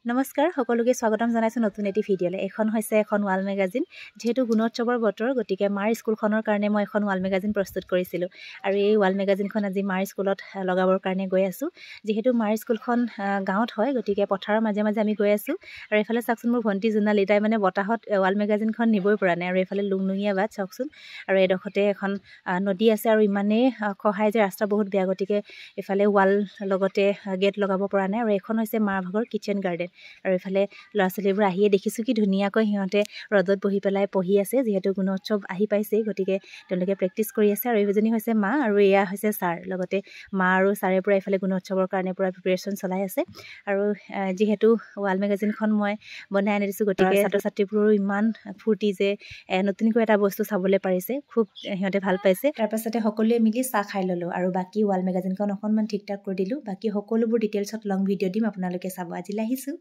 নমস্কাৰ সকলোকে স্বাগতম জনাইছো নতুন এটি ভিডিঅ'লে। এখন হৈছে এখন ৱাল মেগাজিন। যেহেতু গুণোৎসৱৰ বতৰ গতিকে মাৰ স্কুলখনৰ কাৰণে মই এখন ৱাল মেগাজিন প্ৰস্তুত কৰিছিলোঁ আৰু এই ৱাল মেগাজিনখন আজি মাৰ স্কুলত লগাবৰ কাৰণে গৈ আছোঁ। যিহেতু মাৰ স্কুলখন গাঁৱত হয় গতিকে পথাৰৰ মাজে মাজে আমি গৈ আছোঁ আৰু এইফালে চাওকচোন মোৰ ভণ্টি জোনালী তাই মানে বতাহত ৱাল মেগাজিনখন নিবই পৰা নাই আৰু এইফালে লুংলুঙীয়া বাট চাওকচোন আৰু এডোখৰতে এখন নদী আছে আৰু ইমানেই খহাই যে ৰাস্তা বহুত বেয়া গতিকে এইফালে ৱাল লগতে গেট লগাব পৰা নাই আৰু এখন হৈছে মাৰ ভাগৰ কিটচেন গাৰ্ডেন আৰু এইফালে ল'ৰা ছোৱালীবোৰ আহিয়ে দেখিছোঁ কি ধুনীয়াকৈ সিহঁতে ৰ'দত বহি পেলাই পঢ়ি আছে। যিহেতু গুণোৎসৱ আহি পাইছেই গতিকে তেওঁলোকে প্ৰেক্টিচ কৰি আছে আৰু এইজনী হৈছে মা আৰু এয়া হৈছে ছাৰ। লগতে মা আৰু ছাৰে পৰা এইফালে গুণোৎসৱৰ কাৰণে পূৰা প্ৰিপেৰেশ্যন চলাই আছে আৰু যিহেতু ৱাল মেগাজিনখন মই বনাই আনি দিছোঁ গতিকে ছাত্ৰ ছাত্ৰীবোৰো ইমান ফূৰ্তি যে নতুনকৈ এটা বস্তু চাবলৈ পাৰিছে, খুব সিহঁতে ভাল পাইছে। তাৰপাছতে সকলোৱে মিলি চাহ খাই ল'লোঁ আৰু বাকী ৱাল মেগাজিনখন অকণমান ঠিক ঠাক কৰি দিলোঁ। বাকী সকলোবোৰ ডিটেইলছত লং ভিডিঅ' দিম, আপোনালোকে চাব। আজিলৈ আহিছোঁ।